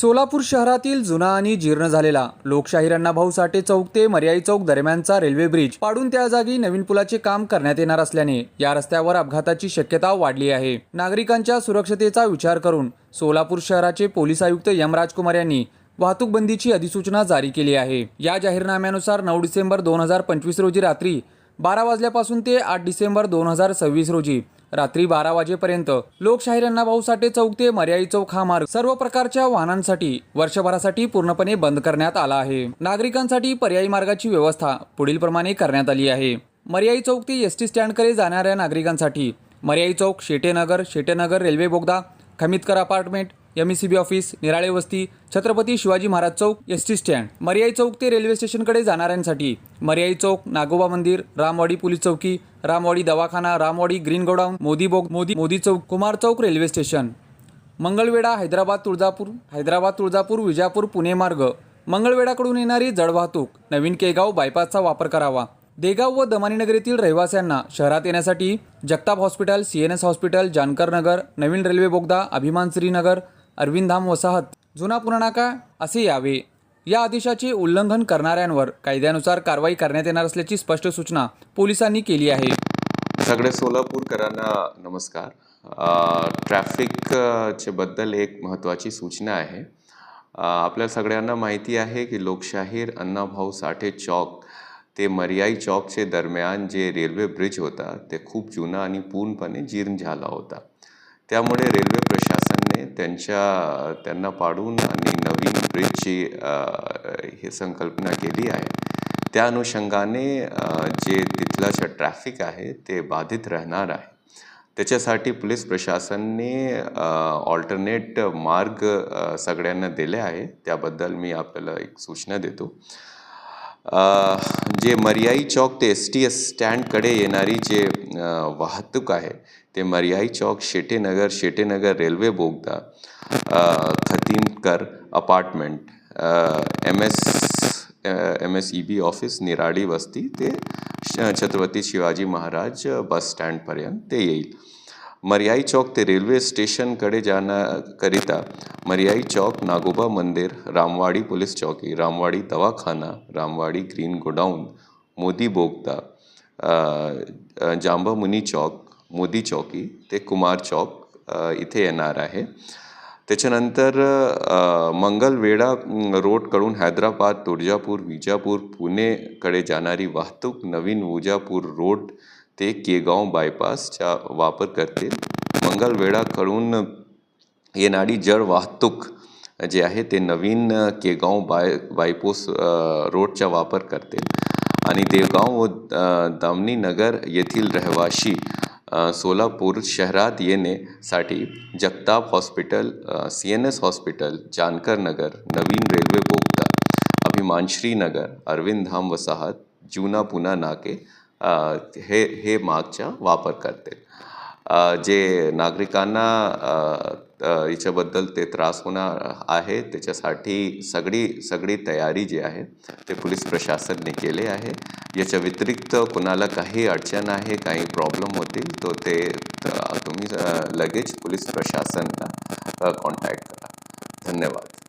सोलापूर शहरातील जुना आणि जीर्ण झालेला लोकशाहीर अण्णाभाऊ साठे चौक ते मर्याई चौक दरम्यानचा रेल्वे ब्रिज पाडून त्या जागी नवीन पुलाचे काम करण्यात येणार असल्याने या रस्त्यावर अपघाताची शक्यता वाढली आहे। नागरिकांच्या सुरक्षतेचा विचार करून सोलापूर शहराचे पोलीस आयुक्त एम राजकुमार यांनी वाहतूक बंदीची अधिसूचना जारी केली आहे। या जाहीरनाम्यानुसार 9 डिसेंबर 2025 रोजी रात्री 12 वाजल्यापासून ते 8 डिसेंबर 2026 रोजी रात्री 12 वाजेपर्यंत लोकशाहीर अण्णाभाऊ साठे चौक ते मर्याई चौक हा मार्ग सर्व प्रकारच्या वाहनांसाठी वर्षभरासाठी पूर्णपणे बंद करण्यात आला आहे। नागरिकांसाठी पर्यायी मार्गाची व्यवस्था पुढील प्रमाणे करण्यात आली आहे। मर्याई चौक ते एसटी स्टँडकडे जाणाऱ्या नागरिकांसाठी मर्याई चौक, शेटेनगर रेल्वे बोगदा, खमितकर अपार्टमेंट, एमईसीबी ऑफिस, निराळे वस्ती, छत्रपती शिवाजी महाराज चौक, एसटी स्टँड, मर्याई चौक ते रेल्वे स्टेशनकडे जाणाऱ्यांसाठी मर्याई चौक, नागोबा मंदिर, रामवाडी पोलीस चौकी, रामवाडी दवाखाना, रामवाडी ग्रीन गोडाऊन, मोदी चौक, कुमार चौक रेल्वे स्टेशन, मंगळवेढा, हैदराबाद तुळजापूर, विजापूर पुणे मार्ग, मंगळवेढाकडून येणारी जड वाहतूक, नवीन केगाव बायपासचा वापर करावा। देगाव व दमानीनगर येथील रहिवाशांना शहरात येण्यासाठी Jagtap hospital, CNS hospital, Jankar Nagar, नवीन रेल्वे बोगदा, अभिमान श्रीनगर, अरविंद धाम वसाहत, जुना पुराणाका असे यावे। या आदेशाचे उल्लंघन करणाऱ्यांवर कायद्यानुसार कारवाई करण्यात येणार असल्याची स्पष्ट सूचना पोलिसांनी केली आहे। सगळे सोलापूरकरांना नमस्कार। ट्रॅफिकचे बद्दल एक महत्त्वाची सूचना आहे। आपल्या सगळ्यांना माहिती आहे की लोकशाहीर अण्णाभाऊ साठे चौक ते मर्याई चौकचे दरम्यान जे रेल्वे ब्रिज होता ते खूप जुना आणि पूर्णपणे जीर्ण झाला होता। त्यामुळे रेल्वे प्रशासनाने त्यांना पाडून आणि नवीन ब्रिजची ही संकल्पना केली आहे। त्या अनुषंगाने जे तिथलं ट्रॅफिक आहे ते बाधित राहणार आहे। त्याच्यासाठी पोलीस प्रशासनाने ऑल्टरनेट मार्ग सगळ्यांना दिले आहे। त्याबद्दल मी आपल्याला एक सूचना देतो। जे मर्याई चौक ते एसटी स्टँडकडे येणारी जे वाहतूक आहे ते मर्याई चौक, शेटेनगर रेल्वे बोगदा, खतीमकर अपार्टमेंट, एमएसईबी ऑफिस, निराळी वस्ती ते छत्रपती शिवाजी महाराज बस स्टँडपर्यंत ते येईल। मर्याई चौक ते रेल्वे स्टेशनकडे जाण्याकरिता मर्याई चौक, नागोबा मंदिर, रामवाडी पोलीस चौकी, रामवाडी दवाखाना, रामवाडी ग्रीन गोडाऊन, मोदी बोगदा, जांबामुनी चौक, मोदी चौकी ते कुमार चौक इथे येणार आहे। त्याच्यानंतर मंगळवेढा रोडकडून हैदराबाद, तुळजापूर, विजापूर, पुणेकडे जाणारी वाहतूक नवीन विजापूर रोड ते केगाव बायपासचा वापर करतील। मंगळवेढाकडून येणारी जड वाहतूक जे आहे ते नवीन केगाव बायपास रोडचा वापर करतील आणि देवगाव व दमनीनगर येथील रहिवाशी सोलापूर शहरात येण्यासाठी Jagtap hospital, CNS hospital, Jankar Nagar, नवीन रेल्वे बोगदा, अभिमान श्रीनगर, अरविंद धाम वसाहत, जुना पुना नाके हे मार्गचा वापर करतील। जे नागरिकांना याच्याबद्दल ते त्रास होणार आहे त्याच्यासाठी सगळी तयारी जी आहे ते पोलीस प्रशासनाने केले आहे। याच्या व्यतिरिक्त कोणाला काही अडचण आहे, काही प्रॉब्लेम होतील तो ते तुम्ही लगेच पोलीस प्रशासनाला कॉन्टॅक्ट करा। धन्यवाद।